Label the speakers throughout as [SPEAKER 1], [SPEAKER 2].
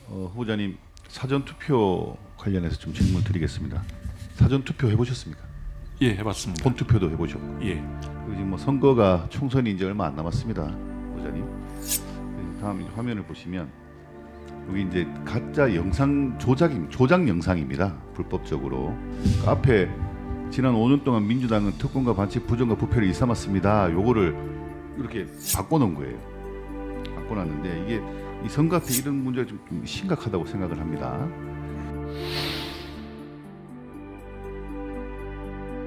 [SPEAKER 1] 후보자님, 사전투표 관련해서 좀 질문 드리겠습니다. 사전투표 해보셨습니까?
[SPEAKER 2] 예, 해봤습니다.
[SPEAKER 1] 본투표도 해보셨고.
[SPEAKER 2] 예.
[SPEAKER 1] 그리고 지금 뭐 선거가 총선이 이제 얼마 안 남았습니다, 후보자님. 다음 화면을 보시면 여기 이제 가짜 영상 조작 영상입니다. 불법적으로. 그 앞에 지난 5년 동안 민주당은 특권과 반칙, 부정과 부패를 일삼았습니다. 요거를 이렇게 바꿔놓은 거예요. 바꿔놨는데 이게 이 선거 앞에 이런 문제가 좀 심각하다고 생각을 합니다.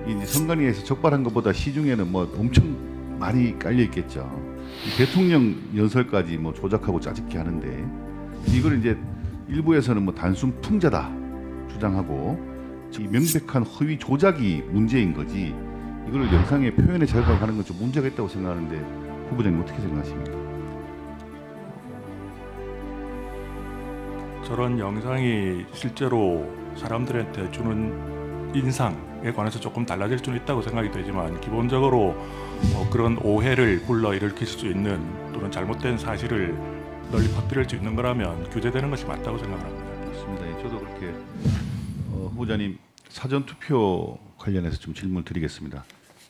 [SPEAKER 1] 이 선관위에서 적발한 것보다 시중에는 뭐 엄청 많이 깔려 있겠죠. 대통령 연설까지 뭐 조작하고 짜집기 하는데 이걸 이제 일부에서는 뭐 단순 풍자다 주장하고 이 명백한 허위 조작이 문제인 거지 이걸 영상의 표현의 자유라고 하는 건 좀 문제가 있다고 생각하는데 후보자님 어떻게 생각하십니까?
[SPEAKER 2] 저런 영상이 실제로 사람들한테 주는 인상에 관해서 조금 달라질 수는 있다고 생각이 되지만 기본적으로 그런 오해를 불러일으킬 수 있는 또는 잘못된 사실을 널리 퍼뜨릴 수 있는 거라면 규제되는 것이 맞다고 생각합니다.
[SPEAKER 1] 맞습니다. 저도 그렇게 후보자님 사전투표 관련해서 좀 질문 드리겠습니다.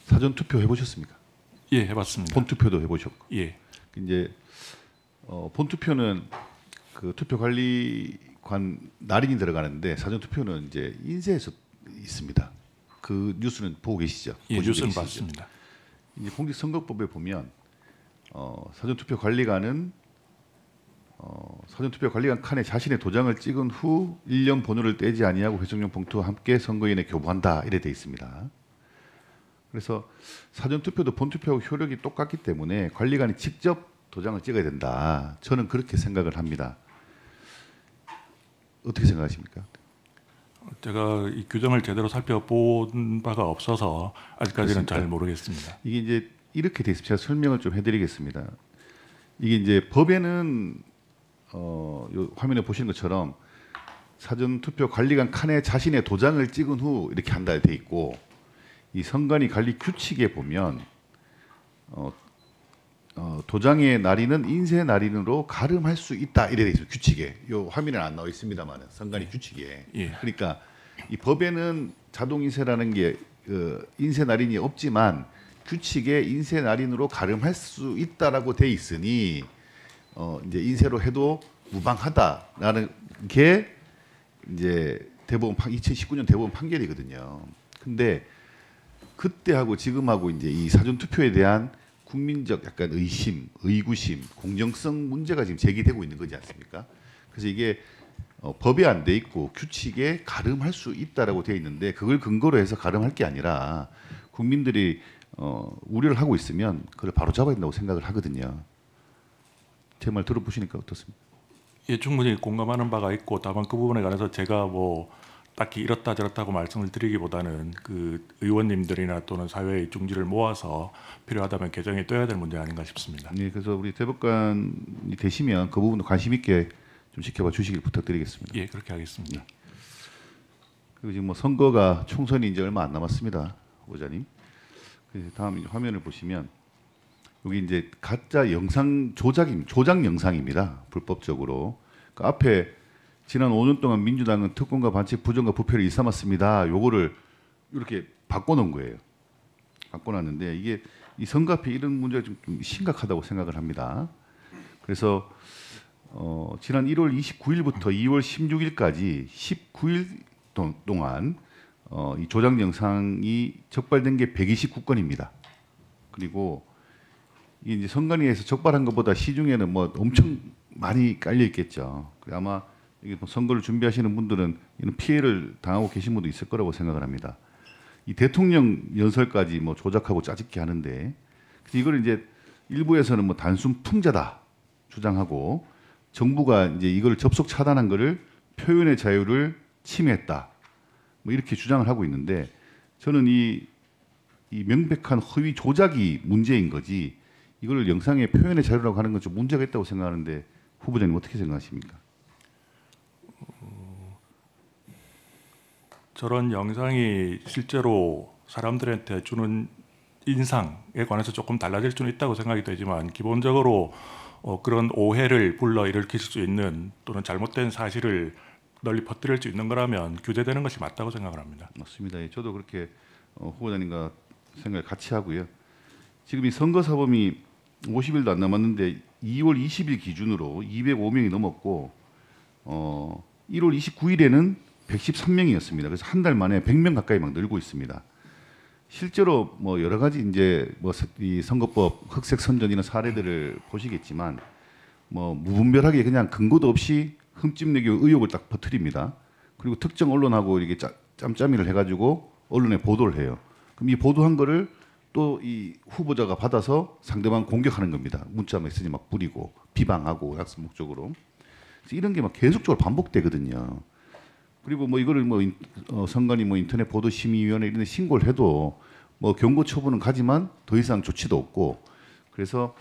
[SPEAKER 1] 사전투표 해보셨습니까?
[SPEAKER 2] 예, 해봤습니다.
[SPEAKER 1] 본투표도 해보셨고.
[SPEAKER 2] 예.
[SPEAKER 1] 이제 본투표는 그 투표관리관 날인이 들어가는데 사전투표는 이제 인쇄에서 있습니다. 그 뉴스는 보고 계시죠?
[SPEAKER 2] 예, 뉴스는 봤습니다.
[SPEAKER 1] 이제 공직선거법에 보면 사전투표 관리관은 사전투표 관리관 칸에 자신의 도장을 찍은 후 1년 번호를 떼지 아니하고 회성용 봉투와 함께 선거인에 교부한다 이래 돼 있습니다. 그래서 사전투표도 본투표하고 효력이 똑같기 때문에 관리관이 직접 도장을 찍어야 된다. 저는 그렇게 생각을 합니다. 어떻게 생각하십니까?
[SPEAKER 2] 제가 이 규정을 제대로 살펴본 바가 없어서 아직까지는 잘 모르겠습니다.
[SPEAKER 1] 이게 이제 이렇게 돼 있습니다. 제가 설명을 좀 해드리겠습니다. 이게 이제 법에는 요 화면에 보시는 것처럼 사전투표 관리관 칸에 자신의 도장을 찍은 후 이렇게 한다 돼 있고 이 선관위 관리 규칙에 보면 도장의 날인은 인쇄 날인으로 가름할 수 있다 이래 돼 있어요. 규칙에. 요 화면에 안 나와 있습니다만은 선관위 규칙에.
[SPEAKER 2] 예.
[SPEAKER 1] 그러니까 이 법에는 자동 인쇄라는 게 인쇄 날인이 없지만 규칙에 인쇄 날인으로 가름할 수 있다라고 돼 있으니 이제 인쇄로 해도 무방하다라는 게 이제 대법원 2019년 대법원 판결이거든요. 근데 그때하고 지금하고 이제 이 사전 투표에 대한 국민적 약간 의심, 의구심, 공정성 문제가 지금 제기되고 있는 거지 않습니까? 그래서 이게 법에 안 돼 있고 규칙에 가름할 수 있다라고 돼 있는데 그걸 근거로 해서 가름할 게 아니라 국민들이 우려를 하고 있으면 그걸 바로 잡아야 된다고 생각을 하거든요. 제 말 들어보시니까 어떻습니까?
[SPEAKER 2] 예, 충분히 공감하는 바가 있고 다만 그 부분에 관해서 제가 뭐 딱히 이렇다 저렇다고 말씀을 드리기보다는 그 의원님들이나 또는 사회의 중지를 모아서 필요하다면 개정이 돼야 될 문제 아닌가 싶습니다.
[SPEAKER 1] 네, 그래서 우리 대법관이 되시면 그 부분도 관심 있게 좀 지켜봐 주시길 부탁드리겠습니다.
[SPEAKER 2] 예, 그렇게 하겠습니다.
[SPEAKER 1] 네. 그리고 지금 뭐 선거가 총선이 이제 얼마 안 남았습니다, 후보자님. 다음 화면을 보시면 여기 이제 가짜 영상 조작 영상입니다. 불법적으로. 그 앞에 지난 5년 동안 민주당은 특권과 반칙, 부정과 부패를 일삼았습니다. 요거를 이렇게 바꿔놓은 거예요. 바꿔놨는데 이게 이 선거 앞에 이런 문제가 좀 심각하다고 생각을 합니다. 그래서 지난 1월 29일부터 2월 16일까지 19일 동안 이 조작 영상이 적발된 게 129건입니다. 그리고 이게 이제 선관위에서 적발한 것보다 시중에는 뭐 엄청 많이 깔려 있겠죠. 아마 이게 선거를 준비하시는 분들은 이런 피해를 당하고 계신 분도 있을 거라고 생각을 합니다. 이 대통령 연설까지 뭐 조작하고 짜집기 하는데 이걸 이제 일부에서는 뭐 단순 풍자다 주장하고 정부가 이제 이걸 접속 차단한 거를 표현의 자유를 침해했다. 뭐 이렇게 주장을 하고 있는데 저는 이 명백한 허위 조작이 문제인 거지 이걸 영상의 표현의 자유라고 하는 건 좀 문제가 있다고 생각하는데 후보자님 어떻게 생각하십니까?
[SPEAKER 2] 저런 영상이 실제로 사람들한테 주는 인상에 관해서 조금 달라질 수는 있다고 생각이 되지만 기본적으로 그런 오해를 불러일으킬 수 있는 또는 잘못된 사실을 널리 퍼뜨릴 수 있는 거라면 규제되는 것이 맞다고 생각을 합니다.
[SPEAKER 1] 맞습니다. 예, 저도 그렇게 후보자님과 생각을 같이 하고요. 지금 이 선거사범이 50일도 안 남았는데 2월 20일 기준으로 205명이 넘었고 1월 29일에는 113명이었습니다. 그래서 한 달 만에 100명 가까이 막 늘고 있습니다. 실제로 뭐 여러 가지 이제 뭐 이 선거법 흑색 선전 이런 사례들을 보시겠지만 뭐 무분별하게 그냥 근거도 없이 흠집내기 의혹을 딱 퍼뜨립니다. 그리고 특정 언론하고 이렇게 짬짬이를 해가지고 언론에 보도를 해요. 그럼 이 보도한 거를 또 이 후보자가 받아서 상대방 공격하는 겁니다. 문자 메시지 막 뿌리고 비방하고 약속 목적으로. 그래서 이런 게 막 계속적으로 반복되거든요. 그리고 뭐 이거를 뭐 선관위 뭐 인터넷 보도 심의위원회 이런 데 신고를 해도 뭐 경고 처분은 가지만 더 이상 조치도 없고 그래서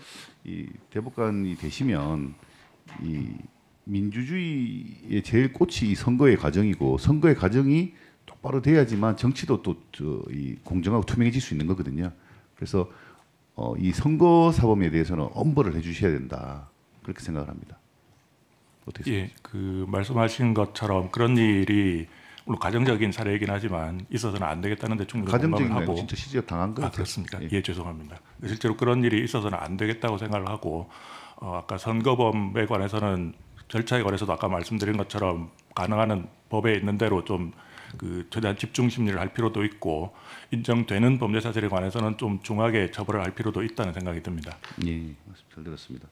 [SPEAKER 1] 이 대법관이 되시면 이 민주주의의 제일 꽃이 이 선거의 과정이고 선거의 과정이 똑바로 돼야지만 정치도 또 이 공정하고 투명해질 수 있는 거거든요. 그래서 이 선거 사범에 대해서는 엄벌을 해주셔야 된다 그렇게 생각을 합니다. 어떻게
[SPEAKER 2] 예,
[SPEAKER 1] 생각하세요?
[SPEAKER 2] 그 말씀하신 것처럼 그런 일이 물론 가정적인 사례이긴 하지만 있어서는 안 되겠다는데 충분히
[SPEAKER 1] 가정적인
[SPEAKER 2] 공감을
[SPEAKER 1] 거
[SPEAKER 2] 하고.
[SPEAKER 1] 진짜 시집 당한 거
[SPEAKER 2] 아,
[SPEAKER 1] 같아요.
[SPEAKER 2] 그렇습니까?
[SPEAKER 1] 예.
[SPEAKER 2] 예, 죄송합니다. 실제로 그런 일이 있어서는 안 되겠다고 생각을 하고 아까 선거법에 관해서는 절차에 관해서도 아까 말씀드린 것처럼 가능한 한 법에 있는 대로 좀 그 최대한 집중 심리를 할 필요도 있고 인정되는 범죄 사실에 관해서는 좀 중하게 처벌을 할 필요도 있다는 생각이 듭니다.
[SPEAKER 1] 예, 잘 들었습니다.